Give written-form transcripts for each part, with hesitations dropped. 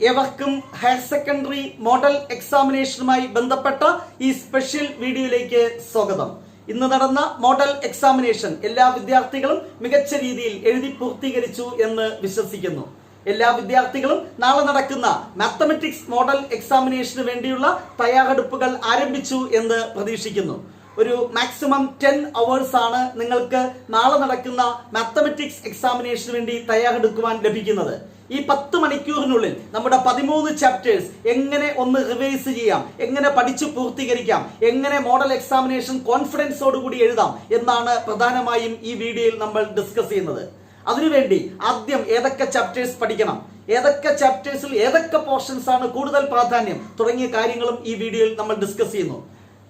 ഏവർക്കും higher secondary model എക്സാമിനേഷനുമായി ബന്ധപ്പെട്ട ഈ സ്പെഷ്യൽ വീഡിയോയിലേക്ക് സ്വാഗതം. ഇന്ന് നടന്ന മോഡൽ എക്സാമിനേഷൻ എല്ലാ വിദ്യാർത്ഥികളും മികച്ച രീതിയിൽ എഴുതി പൂർത്തീകരിച്ചു എന്ന് വിശ്വസിക്കുന്നു. എല്ലാ വിദ്യാർത്ഥികളും നാളെ നടക്കുന്ന മാത്തമാറ്റിക്സ് മോഡൽ എക്സാമിനേഷന് വേണ്ടിയുള്ള തയ്യാറെടുപ്പുകൾ ആരംഭിച്ചു എന്ന് പ്രതീക്ഷിക്കുന്നു. ഒരു മാക്സിമം 10 hours ആണ് നിങ്ങൾക്ക് നാളെ നടക്കുന്ന മാത്തമാറ്റിക്സ് എക്സാമിനേഷന് വേണ്ടി തയ്യാറെടുക്കുവാൻ ലഭിക്കുന്നത്. ഈ 10 മണിക്കൂറിനുള്ളിൽ നമ്മുടെ 13 ചാപ്റ്റേഴ്സ് എങ്ങനെ ഒന്ന് റിവൈസ് ചെയ്യാം, എങ്ങനെ പഠിച്ചു പൂർത്തീകരിക്കാം, എങ്ങനെ മോഡൽ എക്സാമിനേഷൻ കോൺഫിഡൻസോടുകൂടി എഴുതാം എന്നാണ് പ്രധാനമായും ഈ വീഡിയോയിൽ നമ്മൾ ഡിസ്കസ് ചെയ്യുന്നത്. അതിനുവേണ്ടി ആദ്യം ഏതൊക്കെ ചാപ്റ്റേഴ്സ് പഠിക്കണം, ഏതൊക്കെ ചാപ്റ്റേഴ്സിൽ ഏതൊക്കെ പോർഷൻസ് ആണ് കൂടുതൽ പ്രാധാന്യം തുടങ്ങിയ കാര്യങ്ങളും ഈ വീഡിയോയിൽ നമ്മൾ ഡിസ്കസ് ചെയ്യുന്നു.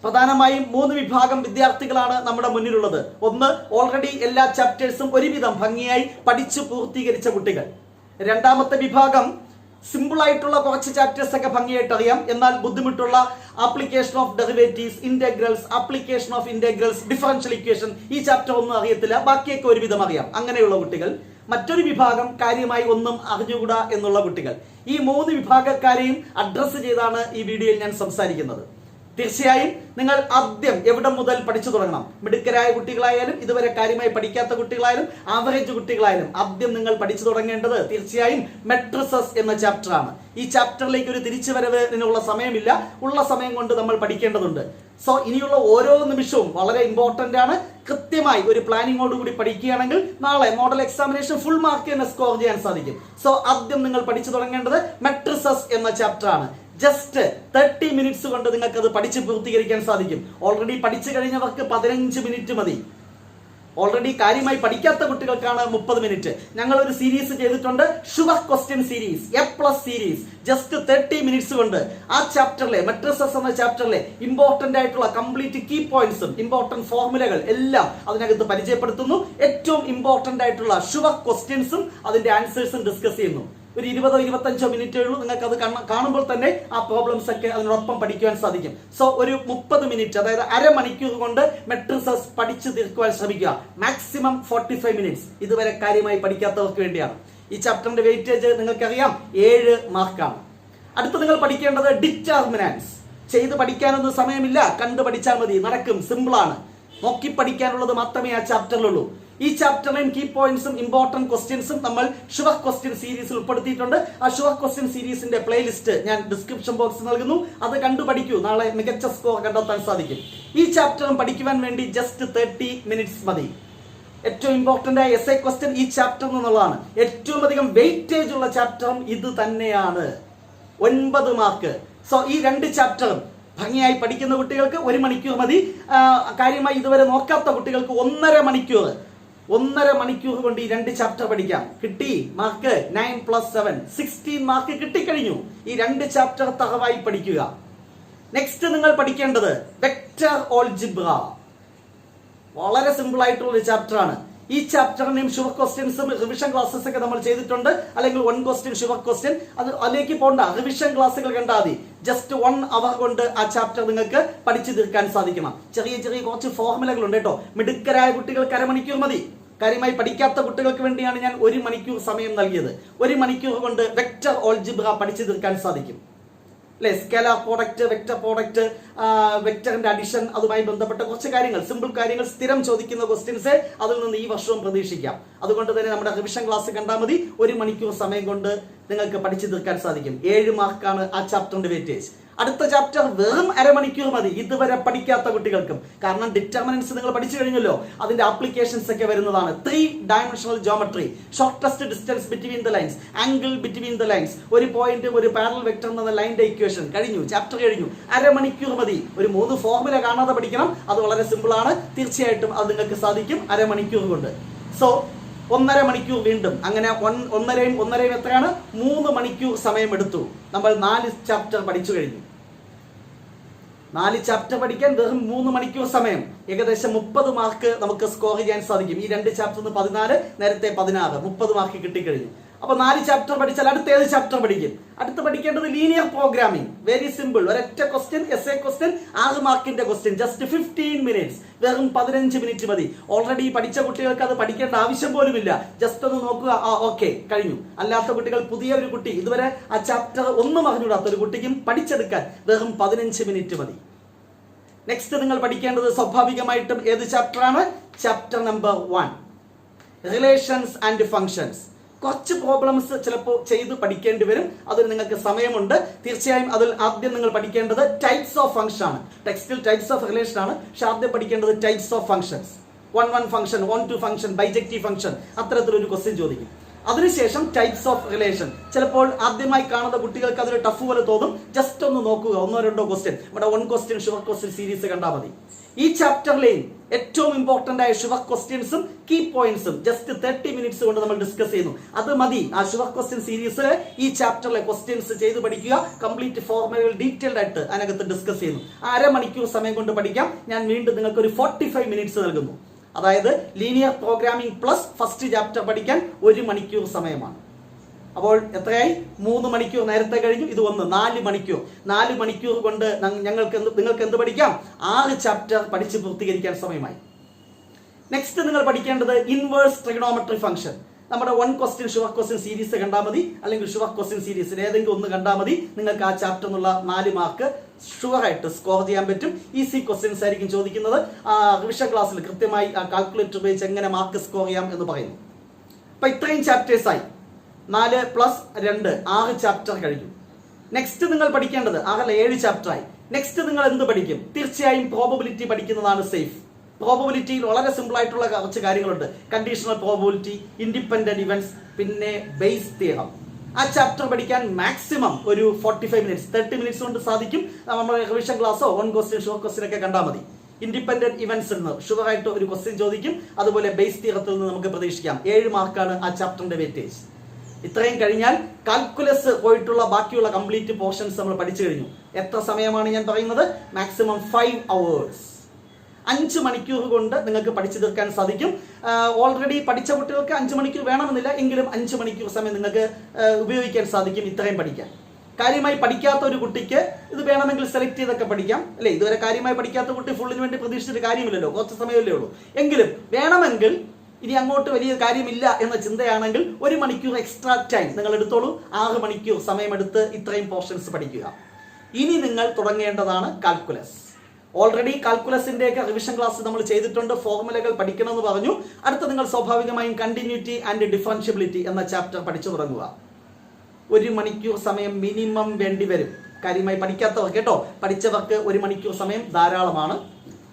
പ്രധാനമായും 3 വിഭാഗം വിദ്യാർത്ഥികളാണ് നമ്മുടെ മുന്നിലുള്ളത്. ഒന്ന്, ഓൾറെഡി എല്ലാ ചാപ്റ്റേഴ്സും ഒരുവിധം ഭംഗിയായി പഠിച്ചു പൂർത്തീകരിച്ച കുട്ടികൾ. രണ്ടാമത്തെ വിഭാഗം സിമ്പിൾ ആയിട്ടുള്ള കുറച്ച് ചാപ്റ്റേഴ്സ് ഒക്കെ ഭംഗിയായിട്ട് അറിയാം, എന്നാൽ ബുദ്ധിമുട്ടുള്ള application of derivatives, integrals, application of integrals, differential equation, ഈ ചാപ്റ്റർ ഒന്നും അറിയത്തില്ല, ബാക്കിയൊക്കെ ഒരുവിധം അറിയാം, അങ്ങനെയുള്ള കുട്ടികൾ. മറ്റൊരു വിഭാഗം കാര്യമായി ഒന്നും അറിഞ്ഞുകൂടാ എന്നുള്ള കുട്ടികൾ. ഈ 3 വിഭാഗക്കാരെയും അഡ്രസ്സ് ചെയ്താണ് ഈ വീഡിയോയിൽ ഞാൻ സംസാരിക്കുന്നത്. തീർച്ചയായും നിങ്ങൾ ആദ്യം എവിടെ മുതൽ പഠിച്ചു തുടങ്ങണം. മിടുക്കരായ കുട്ടികളായാലും ഇതുവരെ കാര്യമായി പഠിക്കാത്ത കുട്ടികളായാലും ആവറേജ് കുട്ടികളായാലും ആദ്യം നിങ്ങൾ പഠിച്ചു തുടങ്ങേണ്ടത് തീർച്ചയായും മെട്രിസസ് എന്ന ചാപ്റ്റർ ആണ്. ഈ ചാപ്റ്ററിലേക്ക് ഒരു തിരിച്ചുവരവിനുള്ള സമയമില്ല, ഉള്ള സമയം കൊണ്ട് നമ്മൾ പഠിക്കേണ്ടതുണ്ട്. സോ ഇനിയുള്ള ഓരോ നിമിഷവും വളരെ ഇമ്പോർട്ടന്റ് ആണ്. കൃത്യമായി ഒരു പ്ലാനിങ്ങോടുകൂടി പഠിക്കുകയാണെങ്കിൽ നാളെ മോഡൽ എക്സാമിനേഷൻ ഫുൾ മാർക്ക് തന്നെ സ്കോർ ചെയ്യാൻ സാധിക്കും. സോ ആദ്യം നിങ്ങൾ പഠിച്ചു തുടങ്ങേണ്ടത് മെട്രിസസ് എന്ന ചാപ്റ്റർ ആണ്. ജസ്റ്റ് 30 minutes കൊണ്ട് നിങ്ങൾക്ക് അത് പഠിച്ച് പൂർത്തീകരിക്കാൻ സാധിക്കും. ഓൾറെഡി പഠിച്ചു കഴിഞ്ഞവർക്ക് 15 minutes മതി. ഓൾറെഡി കാര്യമായി പഠിക്കാത്ത കുട്ടികൾക്കാണ് 30 minutes. ഞങ്ങൾ ഒരു സീരീസ് ചെയ്തിട്ടുണ്ട്, sure question series, A+ series. Just 30 minutes കൊണ്ട് ആ ചാപ്റ്ററിലെ മെട്രിസസ് എന്ന ചാപ്റ്ററിലെ ഇമ്പോർട്ടന്റ് ആയിട്ടുള്ള കംപ്ലീറ്റ് കീ പോയിന്റ്സും ഇമ്പോർട്ടന്റ് ഫോർമുലകൾ എല്ലാം അതിനകത്ത് പരിചയപ്പെടുത്തുന്നു. ഏറ്റവും ഇമ്പോർട്ടന്റ് ആയിട്ടുള്ള ഷുവർ ക്വസ്റ്റ്യൻസും അതിന്റെ ആൻസേഴ്സും ഡിസ്കസ് ചെയ്യുന്നു. ഒരു 20-25 minutes ഉള്ളൂ. നിങ്ങൾക്ക് അത് കാണുമ്പോൾ തന്നെ ആ പ്രോബ്ലംസ് ഒക്കെ അതിനോടൊപ്പം പഠിക്കുവാൻ സാധിക്കും. സോ ഒരു 30 minutes, അതായത് അരമണിക്കൂർ കൊണ്ട് മെട്രിസസ് പഠിച്ചു തീർക്കുവാൻ ശ്രമിക്കുക. Maximum 45 minutes. ഇതുവരെ കാര്യമായി പഠിക്കാത്തവർക്ക് വേണ്ടിയാണ്. ഈ ചാപ്റ്ററിന്റെ വെയിറ്റേജ് നിങ്ങൾക്കറിയാം, 7 മാർക്കാണ്. അടുത്ത് നിങ്ങൾ പഠിക്കേണ്ടത് ഡിറ്റർമിനൻസ്. ചെയ്ത് പഠിക്കാനൊന്നും സമയമില്ല, കണ്ടു പഠിച്ചാൽ മതി, നടക്കും, സിമ്പിളാണ്. നോക്കി പഠിക്കാനുള്ളത് മാത്രമേ ആ ചാപ്റ്ററിലുള്ളൂ. ഈ ചാപ്റ്ററിലെയും കീ പോയിന്റ്സും ഇമ്പോർട്ടന്റ് ക്വസ്റ്റ്യൻസും നമ്മൾ ഷുവർ ക്വസ്റ്റ്യൻ സീരീസിൽ ഉൾപ്പെടുത്തിയിട്ടുണ്ട്. ആ ഷുവർ ക്വസ്റ്റ്യൻ സീരീസിന്റെ പ്ലേലിസ്റ്റ് ഞാൻ ഡിസ്ക്രിപ്ഷൻ ബോക്സിൽ നൽകുന്നു. അത് കണ്ടു പഠിക്കൂ, നാളെ മികച്ച സ്കോർ കണ്ടെത്താൻ സാധിക്കും. ഈ ചാപ്റ്ററും പഠിക്കുവാൻ വേണ്ടി ജസ്റ്റ് 30 minutes മതി. ഏറ്റവും ഇമ്പോർട്ടന്റ് ആയ എസ്എ ക്വസ്റ്റ്യൻ ഈ ചാപ്റ്റർ എന്നുള്ളതാണ്. ഏറ്റവും അധികം വെയിറ്റേജ് ഉള്ള ചാപ്റ്ററും ഇത് തന്നെയാണ്, 9 മാർക്ക്. സോ ഈ 2 ചാപ്റ്ററും ഭംഗിയായി പഠിക്കുന്ന കുട്ടികൾക്ക് 1 മണിക്കൂർ മതി. കാര്യമായി ഇതുവരെ നോക്കാത്ത കുട്ടികൾക്ക് 1.5 മണിക്കൂർ കൊണ്ട് ഈ 2 ചാപ്റ്റർ പഠിക്കാം. കിട്ടി മാർക്ക് 9+7 16 മാർക്ക് കിട്ടിക്കഴിഞ്ഞു. ഈ 2 ചാപ്റ്റർ തറവായി പഠിക്കുക. നെക്സ്റ്റ് നിങ്ങൾ പഠിക്കേണ്ടത് വെക്ടർ ഓൾജിബ്ര. വളരെ സിമ്പിൾ ആയിട്ടുള്ള ഒരു ചാപ്റ്റർ ആണ്. ഈ ചാപ്റ്ററിനെയും ഷുവർ ക്വസ്റ്റ്യൻസും റിവിഷൻ ക്ലാസ്സസ് ഒക്കെ നമ്മൾ ചെയ്തിട്ടുണ്ട്. അല്ലെങ്കിൽ 1 question ഷുവർ ക്വസ്റ്റ്യൻ, അതിലേക്ക് പോണ്ട, റിവിഷൻ ക്ലാസ്സുകൾ കണ്ടാൽ മതി. ജസ്റ്റ് 1 hour കൊണ്ട് ആ ചാപ്റ്റർ നിങ്ങൾക്ക് പഠിച്ചു തീർക്കാൻ സാധിക്കണം. ചെറിയ കുറച്ച് ഫോർമുലകളുണ്ട് കേട്ടോ. മിടുക്കരായ കുട്ടികൾക്ക് അരമണിക്കൂർ മതി. കാര്യമായി പഠിക്കാത്ത കുട്ടികൾക്ക് വേണ്ടിയാണ് ഞാൻ 1 മണിക്കൂർ സമയം നൽകിയത്. 1 മണിക്കൂർ കൊണ്ട് വെക്ടർ ഓൾജിബ്ര പഠിച്ചു തീർക്കാൻ സാധിക്കും. അല്ലെ, സ്കേലാർ പ്രോഡക്റ്റ്, വെക്ടർ പ്രോഡക്റ്റ്, വെക്ടറിന്റെ അഡിഷൻ, അതുമായി ബന്ധപ്പെട്ട കുറച്ച് കാര്യങ്ങൾ, സിമ്പിൾ കാര്യങ്ങൾ, സ്ഥിരം ചോദിക്കുന്ന ക്വസ്റ്റ്യൻസ് അതിൽ നിന്ന് ഈ വർഷവും പ്രതീക്ഷിക്കാം. അതുകൊണ്ട് തന്നെ നമ്മുടെ റിവിഷൻ ക്ലാസ് കണ്ടാൽ മതി. 1 മണിക്കൂർ സമയം കൊണ്ട് നിങ്ങൾക്ക് പഠിച്ചു തീർക്കാൻ സാധിക്കും. 7 മാർക്കാണ് ആ ചാപ്റ്ററിന്റെ വെയിറ്റേജ്. അടുത്ത ചാപ്റ്റർ വെറും അരമണിക്കൂർ മതി ഇതുവരെ പഠിക്കാത്ത കുട്ടികൾക്കും. കാരണം ഡിറ്റർമിനൻസ് നിങ്ങൾ പഠിച്ചു കഴിഞ്ഞല്ലോ, അതിന്റെ ആപ്ലിക്കേഷൻസ് ഒക്കെ വരുന്നതാണ്. 3-dimensional geometry, shortest distance between the lines, angle between the lines, ഒരു പോയിന്റ്, ഒരു പാരലൽ വെക്ടർ എന്ന ലൈനിന്റെ ഇക്വേഷൻ കഴിഞ്ഞു, ചാപ്റ്റർ കഴിഞ്ഞു. അരമണിക്കൂർ മതി. ഒരു 3 ഫോർമുല കാണാതെ പഠിക്കണം. അത് വളരെ സിമ്പിൾ ആണ്. തീർച്ചയായിട്ടും അത് നിങ്ങൾക്ക് സാധിക്കും അരമണിക്കൂർ കൊണ്ട്. സോ 1.5 മണിക്കൂർ വീണ്ടും, അങ്ങനെ 1.5 എത്രയാണ്, 3 മണിക്കൂർ സമയം എടുത്തു. നമ്മൾ 4 ചാപ്റ്റർ പഠിച്ചു കഴിഞ്ഞു. 4 ചാപ്റ്റർ പഠിക്കാൻ വെറും 3 മണിക്കൂർ സമയം. ഏകദേശം 30 മാർക്ക് നമുക്ക് സ്കോർ ചെയ്യാൻ സാധിക്കും. ഈ 2 ചാപ്റ്ററിന് 14, നേരത്തെ 16, 30 മാർക്ക് കിട്ടിക്കഴിഞ്ഞു. അപ്പൊ 4 ചാപ്റ്റർ പഠിച്ചാൽ അടുത്ത ഏത് ചാപ്റ്റർ പഠിക്കും? അടുത്ത് പഠിക്കേണ്ടത് ലീനിയർ പ്രോഗ്രാമിംഗ്. Very simple. ഒരൊറ്റ ക്വസ്റ്റ്യൻ, എസ്എ ക്വസ്റ്റ്യൻ, 6 മാർക്കിന്റെ ക്വസ്റ്റ്യൻ, ജസ്റ്റ് 15 മിനിറ്റ്സ്, വെറും 15 മിനിറ്റ് മതി. ഓൾറെഡി പഠിച്ച കുട്ടികൾക്ക് അത് പഠിക്കേണ്ട ആവശ്യം പോലുമില്ല. ജസ്റ്റ് ഒന്ന് നോക്കുക, ഓക്കെ, കഴിഞ്ഞു. അല്ലാത്ത കുട്ടികൾ, പുതിയ ഒരു കുട്ടി, ഇതുവരെ ആ ചാപ്റ്റർ ഒന്നും അറിഞ്ഞുകൂടാത്ത ഒരു കുട്ടിക്കും പഠിച്ചെടുക്കാൻ വെറും 15 മിനിറ്റ് മതി. നെക്സ്റ്റ് നിങ്ങൾ പഠിക്കേണ്ടത് സ്വാഭാവികമായിട്ടും ഏത് ചാപ്റ്റർ ആണ്? Chapter number 1, relations and functions. കുറച്ച് പ്രോബ്ലംസ് ചിലപ്പോൾ ചെയ്ത് പഠിക്കേണ്ടി വരും. അതിന് നിങ്ങൾക്ക് സമയമുണ്ട്. തീർച്ചയായും അതിൽ ആദ്യം നിങ്ങൾ പഠിക്കേണ്ടത് ടൈപ്സ് ഓഫ് ഫംഗ്ഷൻ ആണ്. ടെക്സ്റ്റിൽ ടൈപ്സ് ഓഫ് റിലേഷൻ ആണ്, പക്ഷെ ആദ്യം പഠിക്കേണ്ടത് types of functions. 1 function, 1 function, bijective function, അത്തരത്തിലൊരു ക്വസ്റ്റ്യൻ ചോദിക്കും. അതിനുശേഷം ടൈപ്സ് ഓഫ് റിലേഷൻ. ചിലപ്പോൾ ആദ്യമായി കാണുന്ന കുട്ടികൾക്ക് അതൊരു ടഫ് പോലെ തോന്നും. ജസ്റ്റ് ഒന്ന് നോക്കുക, 1-2 ക്വസ്റ്റ്യൻ. നമ്മുടെ 1 ക്വസ്റ്റ്യൻ ഷുവർ ക്വസ്റ്റ്യൻ സീരീസ് കണ്ടാൽ മതി. ഈ ചാപ്റ്ററിലെയും ഏറ്റവും ഇമ്പോർട്ടന്റ് ആയ ഷുവർ ക്വസ്റ്റ്യൻസും കീ പോയിന്റ്സും ജസ്റ്റ് 30 മിനിറ്റ്സ് കൊണ്ട് നമ്മൾ ഡിസ്കസ് ചെയ്യുന്നു. അത് മതി. ആ ഷുവർ ക്വസ്റ്റ്യൻ സീരീസിൽ ഈ ചാപ്റ്ററിലെ ക്വസ്റ്റ്യൻസ് ചെയ്ത് പഠിക്കുക. കംപ്ലീറ്റ് ഫോർമുലകൾ ഡീറ്റെയിൽഡ് ആയിട്ട് അതിനകത്ത് ഡിസ്കസ് ചെയ്യുന്നു. 1/2 മണിക്കൂർ സമയം കൊണ്ട് പഠിക്കാം. ഞാൻ വീണ്ടും നിങ്ങൾക്ക് ഒരു 45 മിനിറ്റ്സ് നൽകുന്നു. അതായത് linear programming plus first chapter പഠിക്കാൻ 1 മണിക്കൂർ സമയമാണ്. അപ്പോൾ എത്രയായി? 3 മണിക്കൂർ നേരത്തെ കഴിഞ്ഞു. ഇത് 4 മണിക്കൂർ. 4 മണിക്കൂർ കൊണ്ട് നിങ്ങൾക്ക് എന്ത് പഠിക്കാം? 6 ചാപ്റ്റർ പഠിച്ച് പൂർത്തീകരിക്കാൻ സമയമായി. നെക്സ്റ്റ് നിങ്ങൾ പഠിക്കേണ്ടത് ഇൻവേഴ്സ് ട്രിഗണോമെട്രി ഫംഗ്ഷൻ. നമ്മുടെ 1 ക്വസ്റ്റ്യൻ ഷുവർ ക്വസ്റ്റ്യൻ സീരീസ് കണ്ടാൽ മതി, അല്ലെങ്കിൽ ഷുവർ ക്വസ്റ്റ്യൻ സീരീസിൽ ഏതെങ്കിലും ഒന്ന് കണ്ടാൽ മതി. നിങ്ങൾക്ക് ആ ചാപ്റ്റർ എന്നുള്ള 4 മാർക്ക് ഷുവർ ആയിട്ട് സ്കോർ ചെയ്യാൻ പറ്റും. ഈസി ക്വസ്റ്റ്യൻസ് ആയിരിക്കും ചോദിക്കുന്നത്. റിവിഷൻ ക്ലാസ്സിൽ കൃത്യമായി ആ കാൽക്കുലേറ്റർ ഉപയോഗിച്ച് എങ്ങനെ മാർക്ക് സ്കോർ ചെയ്യാം എന്ന് പറയുന്നു. അപ്പൊ ഇത്രയും ചാപ്റ്റേഴ്സ് ആയി. 4 + 2 6 ചാപ്റ്റർ കഴിഞ്ഞു. നെക്സ്റ്റ് നിങ്ങൾ പഠിക്കേണ്ടത് 7 ചാപ്റ്റർ ആയി. നെക്സ്റ്റ് നിങ്ങൾ എന്ത് പഠിക്കും? തീർച്ചയായും പ്രോബബിലിറ്റി പഠിക്കുന്നതാണ് സേഫ്. പ്രോബബിലിറ്റിയിൽ വളരെ സിമ്പിൾ ആയിട്ടുള്ള കുറച്ച് കാര്യങ്ങളുണ്ട്. കണ്ടീഷണൽ പ്രോബബിലിറ്റി, ഇൻഡിപെൻഡന്റ് ഇവന്റ്സ്, പിന്നെ ബേസ് തിയറം. ആ ചാപ്റ്റർ പഠിക്കാൻ മാക്സിമം ഒരു 45 മിനിറ്റ്സ്, 30 മിനിറ്റ്സ് കൊണ്ട് സാധിക്കും. നമ്മുടെ റിവിഷൻ ക്ലാസ്സോ 1 ക്വസ്റ്റ്യൻ ഷുവർ ക്വസ്റ്റ്യൻ ഒക്കെ കണ്ടാൽ മതി. ഇൻഡിപെൻഡന്റ് ഇവന്റ്സ് നിന്ന് ഷുവർ ആയിട്ട് ഒരു ക്വസ്റ്റ്യൻ ചോദിക്കും. അതുപോലെ ബേസ് തിയറത്തിൽ നിന്ന് നമുക്ക് പ്രതീക്ഷിക്കാം. 7 മാർക്കാണ് ആ ചാപ്റ്ററിന്റെ വെയിറ്റേജ്. ഇത്രയും കഴിഞ്ഞാൽ കാൽക്കുലസ് പോയിട്ടുള്ള ബാക്കിയുള്ള കംപ്ലീറ്റ് പോർഷൻസ് നമ്മൾ പഠിച്ചു കഴിഞ്ഞു. എത്ര സമയമാണ് ഞാൻ പറയുന്നത്? Maximum 5 hours. 5 മണിക്കൂർ കൊണ്ട് നിങ്ങൾക്ക് പഠിച്ചു തീർക്കാൻ സാധിക്കും. ഓൾറെഡി പഠിച്ച കുട്ടികൾക്ക് 5 മണിക്കൂർ വേണമെന്നില്ല, എങ്കിലും 5 മണിക്കൂർ സമയം നിങ്ങൾക്ക് ഉപയോഗിക്കാൻ സാധിക്കും ഇത്രയും പഠിക്കാൻ. കാര്യമായി പഠിക്കാത്ത ഒരു കുട്ടിക്ക് ഇത് വേണമെങ്കിൽ സെലക്ട് ചെയ്തൊക്കെ പഠിക്കാം, അല്ലെ? ഇതുവരെ കാര്യമായി പഠിക്കാത്ത കുട്ടി ഫുള്ളിന് വേണ്ടി പ്രതീക്ഷിച്ചിട്ട് കാര്യമില്ലല്ലോ, കുറച്ച് സമയമല്ലേ ഉള്ളൂ. എങ്കിലും വേണമെങ്കിൽ ഇനി അങ്ങോട്ട് വലിയ കാര്യമില്ല എന്ന ചിന്തയാണെങ്കിൽ 1 മണിക്കൂർ എക്സ്ട്രാ ടൈം നിങ്ങൾ എടുത്തോളൂ. 6 മണിക്കൂർ സമയമെടുത്ത് ഇത്രയും പോർഷൻസ് പഠിക്കുക. ഇനി നിങ്ങൾ തുടങ്ങേണ്ടതാണ് കാൽക്കുലസ്. ഓൾറെഡി കാൽക്കുലസിന്റെ ഒക്കെ റിവിഷൻ ക്ലാസ് നമ്മൾ ചെയ്തിട്ടുണ്ട്. ഫോർമുലകൾ പഠിക്കണമെന്ന് പറഞ്ഞു. അടുത്ത നിങ്ങൾ സ്വാഭാവികമായും കണ്ടിന്യൂറ്റി ആൻഡ് ഡിഫറൻഷ്യബിലിറ്റി എന്ന ചാപ്റ്റർ പഠിച്ചു തുടങ്ങുക. 1 മണിക്കൂർ സമയം മിനിമം വേണ്ടി വരും. കാര്യമായി പഠിക്കാത്തവർക്ക് കേട്ടോ, പഠിച്ചവർക്ക് 1 മണിക്കൂർ സമയം ധാരാളമാണ്.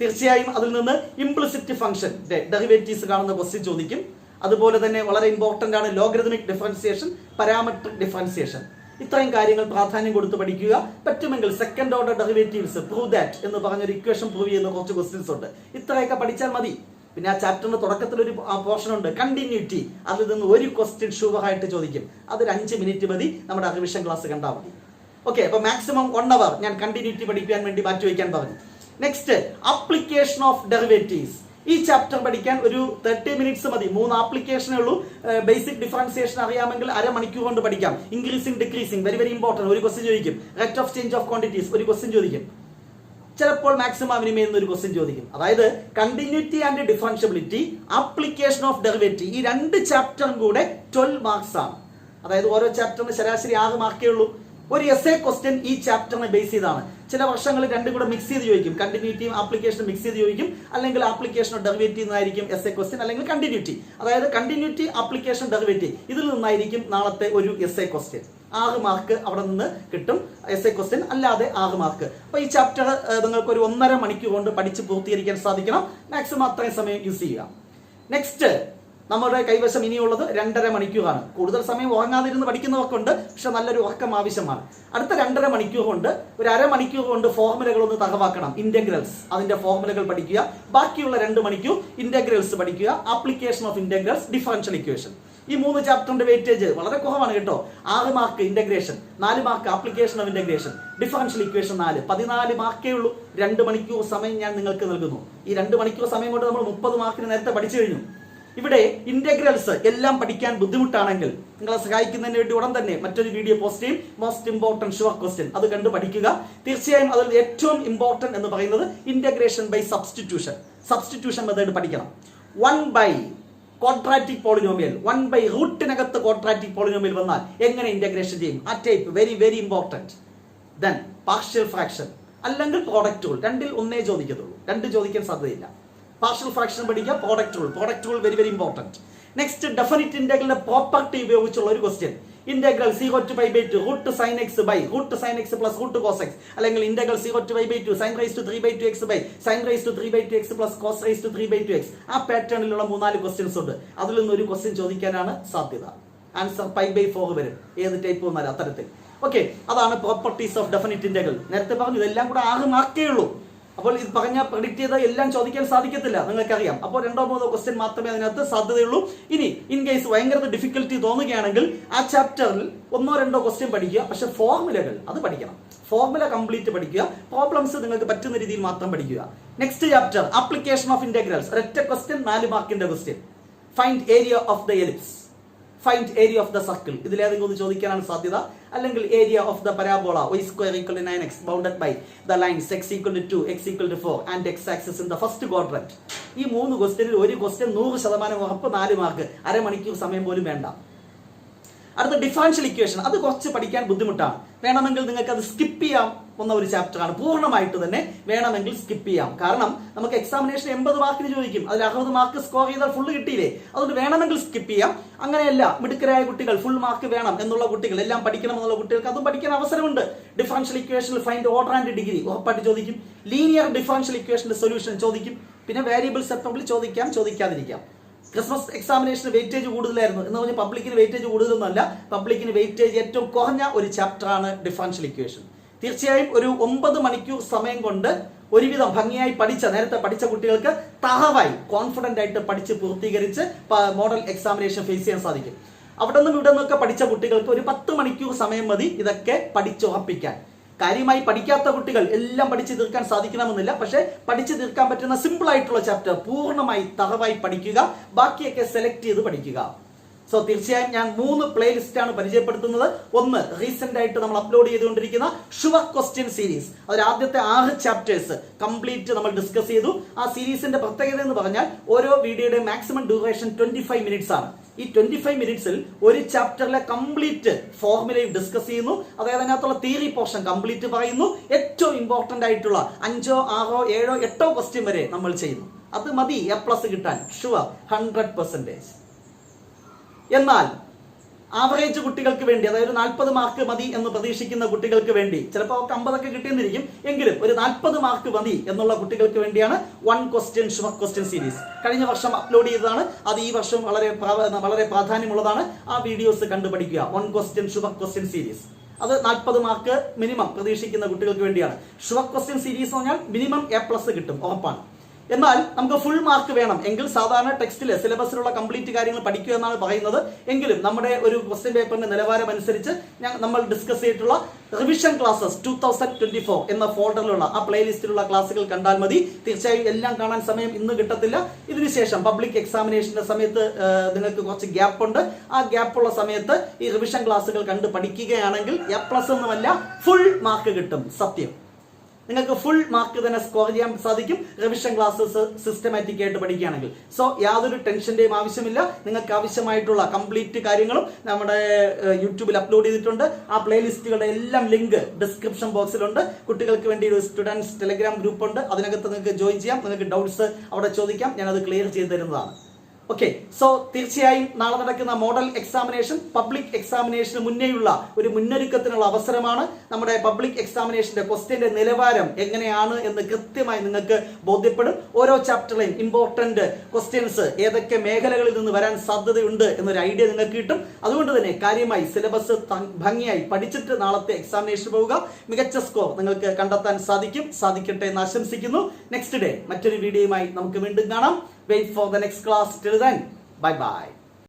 തീർച്ചയായും അതിൽ നിന്ന് ഇംപ്ലിസിറ്റ് ഫംഗ്ഷൻ ഡെറിവേറ്റീവ്സ് കാണുന്ന ക്വസ്റ്റ്യൻ ചോദിക്കും. അതുപോലെ തന്നെ വളരെ ഇമ്പോർട്ടന്റ് ആണ് ലോഗരിതമിക് ഡിഫറൻസിയേഷൻ, പാരാമെട്രിക് ഡിഫറൻസിയേഷൻ. ഇത്രയും കാര്യങ്ങൾ പ്രാധാന്യം കൊടുത്ത് പഠിക്കുക. പറ്റുമെങ്കിൽ second order derivatives prove that എന്ന് പറഞ്ഞൊരു ഇക്വേഷൻ പ്രൂവ് ചെയ്യുന്ന കുറച്ച് ക്വസ്റ്റ്യൻസ് ഉണ്ട്. ഇത്രയൊക്കെ പഠിച്ചാൽ മതി. പിന്നെ ആ ചാപ്റ്ററിന്റെ തുടക്കത്തിൽ ഒരു പോർഷൻ ഉണ്ട് കണ്ടിന്യൂറ്റി. അതിൽ നിന്ന് ഒരു ക്വസ്റ്റ്യൻ ഷുവർ ആയിട്ട് ചോദിക്കും. അതൊരു 5 മിനിറ്റ് മതി. നമ്മുടെ റിവിഷൻ ക്ലാസ് കണ്ടാൽ മതി. ഓക്കെ, അപ്പൊ മാക്സിമം 1 hour ഞാൻ കണ്ടിന്യൂറ്റി പഠിക്കാൻ വേണ്ടി മാറ്റിവെക്കാൻ പറഞ്ഞു. Next, application of derivatives. ഈ ചാപ്റ്റർ പഠിക്കാൻ ഒരു 30 മിനിറ്റ്സ് മതി. 3 ആപ്ലിക്കേഷനേ ഉള്ളൂ. ബേസിക് ഡിഫറൻസിയേഷൻ അറിയാമെങ്കിൽ 1/2 മണിക്കൂർ കൊണ്ട് പഠിക്കാം. Increasing decreasing very very important, ഒരു ക്വസ്റ്റ്യൻ ചോദിക്കും. Rate of change of quantities ഒരു ക്വസ്റ്റ്യൻ ചോദിക്കും. ചിലപ്പോൾ മാക്സിമം മിനിമം എന്നൊരു ക്വസ്റ്റ്യൻ ചോദിക്കും. അതായത് continuity and differentiability, application of derivative, ഈ 2 ചാപ്റ്ററും കൂടെ 12 മാർക്സ് ആണ്. അതായത് ഓരോ ചാപ്റ്ററിന് ശരാശരി 6 മാർക്കേ ഉള്ളൂ. ഒരു എസ്എ ക്വസ്റ്റ്യൻ ഈ ചാപ്റ്ററിനെ ബേസ് ചെയ്താണ്. ചില വർഷങ്ങളിൽ 2 കൂടെ മിക്സ് ചെയ്ത് ചോദിക്കും. കണ്ടിന്യൂറ്റിയും ആപ്ലിക്കേഷനും മിക്സ് ചെയ്ത് ചോദിക്കും. അല്ലെങ്കിൽ ആപ്ലിക്കേഷൻ ഡെറിവേറ്റീവ് നിന്നായിരിക്കും എസ്എ ക്വസ്റ്റ്യൻ, അല്ലെങ്കിൽ കണ്ടിന്യൂറ്റി. അതായത് കണ്ടിന്യൂറ്റി, ആപ്ലിക്കേഷൻ, ഡെറിവേറ്റീവ് ഇതിൽ നിന്നായിരിക്കും നാളത്തെ ഒരു എസ്എ ക്വസ്റ്റ്യൻ. 6 മാർക്ക് അവിടെ നിന്ന് കിട്ടും. എസ്എ ക്വസ്റ്റ്യൻ അല്ലാതെ 6 മാർക്ക്. അപ്പൊ ഈ ചാപ്റ്റർ നിങ്ങൾക്ക് ഒരു 1.5 മണിക്കൂർ കൊണ്ട് പഠിച്ച് പൂർത്തീകരിക്കാൻ സാധിക്കണം. മാക്സിമം അത്രയും സമയം യൂസ് ചെയ്യുക. നെക്സ്റ്റ്, നമ്മുടെ കൈവശം ഇനിയുള്ളത് 2.5 മണിക്കൂറാണ്. കൂടുതൽ സമയം ഉറങ്ങാതിരുന്ന് പഠിക്കുന്നവർക്കുണ്ട്, പക്ഷെ നല്ലൊരു ഉറക്കം ആവശ്യമാണ്. അടുത്ത 2.5 മണിക്കൂർ കൊണ്ട് ഒരു 1/2 മണിക്കൂർ കൊണ്ട് ഫോർമുലകൾ ഒന്ന് തകവാക്കണം. ഇന്റഗ്രൽസ്, അതിന്റെ ഫോർമുലകൾ പഠിക്കുക. ബാക്കിയുള്ള 2 മണിക്കൂർ ഇന്റഗ്രൽസ് പഠിക്കുക. Application of integrals, differential equation. ഈ 3 ചാപ്റ്ററിന്റെ വെയിറ്റേജ് വളരെ കുറവാണ് കേട്ടോ. 6 mark integration, 4 mark application of integration, differential equation 4, 14 മാർക്കേ ഉള്ളൂ. 2 മണിക്കൂർ സമയം ഞാൻ നിങ്ങൾക്ക് നൽകുന്നു. ഈ 2 മണിക്കൂർ സമയം കൊണ്ട് നമ്മൾ 30 മാർക്കിന് നേരത്തെ പഠിച്ചു കഴിഞ്ഞു. ഇവിടെ ഇന്റഗ്രൽസ് എല്ലാം പഠിക്കാൻ ബുദ്ധിമുട്ടാണെങ്കിൽ നിങ്ങളെ സഹായിക്കുന്നതിന് വേണ്ടി ഉടൻ തന്നെ മറ്റൊരു വീഡിയോ പോസ്റ്റ് ചെയ്യും. മോസ്റ്റ് ഇമ്പോർട്ടന്റ് ഷുവർ ക്വസ്റ്റ്യൻ അത് കണ്ട് പഠിക്കുക. തീർച്ചയായും അതിൽ ഏറ്റവും ഇമ്പോർട്ടന്റ് എന്ന് പറയുന്നത് ഇന്റഗ്രേഷൻ ബൈ സബ്സ്റ്റിറ്റ്യൂഷൻ മെത്തേഡ് പഠിക്കണം. 1 ബൈ ക്വാഡ്രാറ്റിക് പോളിനോമിയൽ, 1 ബൈ റൂട്ടിനകത്ത് ക്വാഡ്രാറ്റിക് പോളിനോമിയൽ വന്നാൽ എങ്ങനെ ഇന്റഗ്രേഷൻ ചെയ്യും, ആ type very very important. Then partial fraction അല്ലെങ്കിൽ പ്രോഡക്റ്റ് റൂൾ, രണ്ടിൽ ഒന്നേ ചോദിക്കത്തുള്ളൂ, രണ്ട് ചോദിക്കാൻ സാധ്യതയില്ല. പാർഷ്യൽ ഫ്രാക്ഷൻ പഠിക്കുക, product rule very very important. Next definite ഇന്റഗ്രലിന്റെ പ്രോപ്പർട്ടി ഉപയോഗിച്ചുള്ള ഒരു question. Integral 0 to π by 2 root sin x by root sin x plus root cos x, അല്ലെങ്കിൽ integral 0 to π by 2 sin raised to 3 by 2x by sin raised to 3 by 2x plus cos raised to 3 by 2x. ആ പാറ്റേണിലുള്ള 3-4 questions ഉണ്ട്. അതിൽ നിന്ന് ഒരു question ചോദിക്കാനാണ് സാധ്യത. Answer π by 4 വരും, ഏത് type വന്നാലും അത്തരത്തിൽ. ഓക്കെ, അതാണ് പ്രോപ്പർട്ടീസ് ഓഫ് ഡെഫിനിറ്റ് ഇന്റഗ്രൽ. നേരത്തെ പറഞ്ഞു ഇതെല്ലാം കൂടെ 6 മാർക്കേ ഉള്ളൂ. അപ്പോൾ ഇത് പറഞ്ഞ പ്രെഡിക്റ്റ് ചെയ്ത എല്ലാം ചോദിക്കാൻ സാധിക്കത്തില്ല, നിങ്ങൾക്കറിയാം. അപ്പോൾ 2-3 ക്വസ്റ്റ്യൻ മാത്രമേ അതിനകത്ത് സാധ്യതയുള്ളൂ. ഇനി ഇൻ കേസ് ഭയങ്കര ഡിഫിക്കൽട്ടി തോന്നുകയാണെങ്കിൽ ആ ചാപ്റ്ററിൽ 1-2 ക്വസ്റ്റ്യൻ പഠിക്കുക. പക്ഷെ ഫോർമുലകൾ അത് പഠിക്കണം, ഫോർമുല കംപ്ലീറ്റ് പഠിക്കുക. പ്രോബ്ലംസ് നിങ്ങൾക്ക് പറ്റുന്ന രീതിയിൽ മാത്രം പഠിക്കുക. Next chapter application of integrals, ഒരൊറ്റ ക്വസ്റ്റ്യൻ, 4 മാർക്കിന്റെ question. Find area of the ellipse, find area of the circle, ഇതിലേതെങ്കിലും ഒന്ന് ചോദിക്കാനാണ് സാധ്യത. അല്ലെങ്കിൽ area of the parabola y square equal to 9x bounded by the lines x equal to 2, x equal to 4 and x axis in the first quadrant. ഈ 3 ക്വസ്റ്റ്യനിൽ ഒരു question 100% ഉറപ്പ്, 4 mark, അരമണിക്കൂർ സമയം പോലും വേണ്ട. അടുത്ത ഡിഫറൻഷ്യൽ ഇക്വേഷൻ, അത് കുറച്ച് പഠിക്കാൻ ബുദ്ധിമുട്ടാണ്. വേണമെങ്കിൽ നിങ്ങൾക്ക് അത് സ്കിപ്പ് ചെയ്യാം എന്ന ഒരു ചാപ്റ്റർ ആണ്. പൂർണ്ണമായിട്ട് തന്നെ വേണമെങ്കിൽ സ്കിപ്പ് ചെയ്യാം. കാരണം നമുക്ക് എക്സാമിനേഷൻ 80 മാർക്കിന് ചോദിക്കും, അതിൽ 60 മാർക്ക് സ്കോർ ചെയ്താൽ ഫുള്ള് കിട്ടിയില്ലേ. അതുകൊണ്ട് വേണമെങ്കിൽ സ്കിപ്പ് ചെയ്യാം. അങ്ങനെയല്ല, മിടുക്കരായ കുട്ടികൾ, ഫുൾ മാർക്ക് വേണം എന്നുള്ള കുട്ടികൾ, എല്ലാം പഠിക്കണം എന്നുള്ള കുട്ടികൾക്ക് അതും പഠിക്കാൻ അവസരമുണ്ട്. ഡിഫറൻഷ്യൽ ഇക്വേഷനിൽ ഫൈൻഡ് ഓർഡർ ആൻഡ് ഡിഗ്രി ഉറപ്പായിട്ട് ചോദിക്കും. ലീനിയർ ഡിഫറൻഷ്യൽ ഇക്വേഷന്റെ സൊല്യൂഷൻ ചോദിക്കും. പിന്നെ വേരിയബിൾ സെപ്പറബിൾ ചോദിക്കാം, ചോദിക്കാതിരിക്കാം. ക്രിസ്മസ് എക്സാമിനേഷന് വെയിറ്റേജ് കൂടുതലായിരുന്നു എന്ന് പറഞ്ഞാൽ പബ്ലിക്കിന് വെയിറ്റേജ് കൂടുതലൊന്നുമല്ല. പബ്ലിക്കിന് വെയിറ്റേജ് ഏറ്റവും കുറഞ്ഞ ഒരു ചാപ്റ്ററാണ് ഡിഫറൻഷ്യൽ ഇക്വേഷൻ. തീർച്ചയായും ഒരു 9 മണിക്കൂർ സമയം കൊണ്ട് ഒരുവിധം ഭംഗിയായി നേരത്തെ പഠിച്ച കുട്ടികൾക്ക് തഹവായി കോൺഫിഡന്റ് ആയിട്ട് പഠിച്ച് പൂർത്തീകരിച്ച് മോഡൽ എക്സാമിനേഷൻ ഫേസ് ചെയ്യാൻ സാധിക്കും. അവിടെ നിന്നും ഇവിടെ നിന്നൊക്കെ പഠിച്ച കുട്ടികൾക്ക് ഒരു 10 മണിക്കൂർ സമയം മതി ഇതൊക്കെ പഠിച്ചുറപ്പിക്കാൻ. കാര്യമായി പഠിക്കാത്ത കുട്ടികൾ എല്ലാം പഠിച്ചു തീർക്കാൻ സാധിക്കണമെന്നില്ല. പക്ഷെ പഠിച്ചു തീർക്കാൻ പറ്റുന്ന സിമ്പിൾ ആയിട്ടുള്ള ചാപ്റ്റർ പൂർണ്ണമായി തറവായി പഠിക്കുക, ബാക്കിയൊക്കെ സെലക്ട് ചെയ്ത് പഠിക്കുക. സോ തീർച്ചയായും ഞാൻ 3 പ്ലേലിസ്റ്റ് ആണ് പരിചയപ്പെടുത്തുന്നത്. ഒന്ന്, റീസെന്റ് ആയിട്ട് നമ്മൾ അപ്ലോഡ് ചെയ്തുകൊണ്ടിരിക്കുന്ന ഷുവർ ക്വസ്റ്റ്യൻ സീരീസ്. അതിൽ ആദ്യത്തെ 6 ചാപ്റ്റേഴ്സ് കംപ്ലീറ്റ് നമ്മൾ ഡിസ്കസ് ചെയ്തു. ആ സീരീസിന്റെ പ്രത്യേകത എന്ന് പറഞ്ഞാൽ ഓരോ വീഡിയോയുടെ മാക്സിമം ഡ്യൂറേഷൻ 25 മിനിറ്റ്സ് ആണ്. ഈ 25 മിനിറ്റ്സിൽ ഒരു ചാപ്റ്ററിലെ കംപ്ലീറ്റ് ഫോർമുലയും ഡിസ്കസ് ചെയ്യുന്നു. അതായത് അതിനകത്തുള്ള തിയറി പോർഷൻ കംപ്ലീറ്റ് പറയുന്നു. ഏറ്റവും ഇമ്പോർട്ടന്റ് ആയിട്ടുള്ള 5, 6, 7, 8 ക്വസ്റ്റ്യൻ വരെ നമ്മൾ ചെയ്യുന്നു. അത് മതി A+ കിട്ടാൻ, ഷുവർ 100%. എന്നാൽ ആവറേജ് കുട്ടികൾക്ക് വേണ്ടി, അതായത് 40 മാർക്ക് മതി എന്ന് പ്രതീക്ഷിക്കുന്ന കുട്ടികൾക്ക് വേണ്ടി, ചിലപ്പോൾ 50 കിട്ടിയെന്നിരിക്കും, എങ്കിലും ഒരു 40 മാർക്ക് മതി എന്നുള്ള കുട്ടികൾക്ക് വേണ്ടിയാണ് 1 ക്വസ്റ്റ്യൻ ഷുവർ ക്വസ്റ്റ്യൻ സീരീസ്. കഴിഞ്ഞ വർഷം അപ്ലോഡ് ചെയ്തതാണ്, അത് ഈ വർഷം വളരെ പ്രാധാന്യമുള്ളതാണ്. ആ വീഡിയോസ് കണ്ടുപഠിക്കുക. 1 ക്വസ്റ്റ്യൻ ഷുവർ ക്വസ്റ്റ്യൻ സീരീസ്, അത് 40 മാർക്ക് മിനിമം പ്രതീക്ഷിക്കുന്ന കുട്ടികൾക്ക് വേണ്ടിയാണ്. ഷുവർ ക്വസ്റ്റ്യൻ സീരീസ് എന്ന് പറഞ്ഞാൽ മിനിമം A+ കിട്ടും, ഉറപ്പാണ്. എന്നാൽ നമുക്ക് ഫുൾ മാർക്ക് വേണം എങ്കിൽ സാധാരണ ടെക്സ്റ്റിലെ സിലബസിലുള്ള കംപ്ലീറ്റ് കാര്യങ്ങൾ പഠിക്കുക എന്നാണ് പറയുന്നത്. എങ്കിലും നമ്മുടെ ഒരു ക്വസ്റ്റ്യൻ പേപ്പറിന്റെ നിലവാരം അനുസരിച്ച് നമ്മൾ ഡിസ്കസ് ചെയ്തിട്ടുള്ള റിവിഷൻ ക്ലാസ്സസ് 2024 എന്ന ഫോൾഡറിലുള്ള ആ പ്ലേലിസ്റ്റിലുള്ള ക്ലാസ്സുകൾ കണ്ടാൽ മതി. തീർച്ചയായും എല്ലാം കാണാൻ സമയം ഇന്ന് കിട്ടത്തില്ല. ഇതിനുശേഷം പബ്ലിക് എക്സാമിനേഷന്റെ സമയത്ത് നിങ്ങൾക്ക് കുറച്ച് ഗ്യാപ്പ് ഉണ്ട്. ആ ഗ്യാപ്പുള്ള സമയത്ത് ഈ റിവിഷൻ ക്ലാസ്സുകൾ കണ്ട് പഠിക്കുകയാണെങ്കിൽ A+ ഒന്നുമല്ല, ഫുൾ മാർക്ക് കിട്ടും. സത്യം, നിങ്ങൾക്ക് ഫുൾ മാർക്ക് തന്നെ സ്കോർ ചെയ്യാൻ സാധിക്കും റിവിഷൻ ക്ലാസ്സസ് സിസ്റ്റമാറ്റിക് ആയിട്ട് പഠിക്കുകയാണെങ്കിൽ. സോ യാതൊരു ടെൻഷന്റെയും ആവശ്യമില്ല. നിങ്ങൾക്ക് ആവശ്യമായിട്ടുള്ള കംപ്ലീറ്റ് കാര്യങ്ങളും നമ്മുടെ യൂട്യൂബിൽ അപ്ലോഡ് ചെയ്തിട്ടുണ്ട്. ആ പ്ലേലിസ്റ്റുകളുടെ എല്ലാം ലിങ്ക് ഡിസ്ക്രിപ്ഷൻ ബോക്സിലുണ്ട്. കുട്ടികൾക്ക് വേണ്ടി ഒരു സ്റ്റുഡൻസ് ടെലിഗ്രാം ഗ്രൂപ്പ് ഉണ്ട്, അതിനകത്ത് നിങ്ങൾക്ക് ജോയിൻ ചെയ്യാം. നിങ്ങൾക്ക് ഡൗട്ട്സ് അവിടെ ചോദിക്കാം, ഞാനത് ക്ലിയർ ചെയ്ത് തരുന്നതാണ്. ഓക്കെ, സോ തീർച്ചയായും നാളെ നടക്കുന്ന മോഡൽ എക്സാമിനേഷൻ പബ്ലിക് എക്സാമിനേഷന് മുന്നേയുള്ള ഒരു മുന്നൊരുക്കത്തിനുള്ള അവസരമാണ്. നമ്മുടെ പബ്ലിക് എക്സാമിനേഷന്റെ ക്വസ്റ്റ്യന്റെ നിലവാരം എങ്ങനെയാണ് എന്ന് കൃത്യമായി നിങ്ങൾക്ക് ബോധ്യപ്പെടും. ഓരോ ചാപ്റ്ററിലെയും ഇമ്പോർട്ടന്റ് ക്വസ്റ്റ്യൻസ് ഏതൊക്കെ മേഖലകളിൽ നിന്ന് വരാൻ സാധ്യതയുണ്ട് എന്നൊരു ഐഡിയ നിങ്ങൾക്ക് കിട്ടും. അതുകൊണ്ട് തന്നെ കാര്യമായി സിലബസ് ഭംഗിയായി പഠിച്ചിട്ട് നാളത്തെ എക്സാമിനേഷൻ പോവുക. മികച്ച സ്കോർ നിങ്ങൾക്ക് കണ്ടെത്താൻ സാധിക്കട്ടെ എന്ന് ആശംസിക്കുന്നു. നെക്സ്റ്റ് ഡേ മറ്റൊരു വീഡിയോയുമായി നമുക്ക് വീണ്ടും കാണാം. Wait for the next class. Till then, bye bye.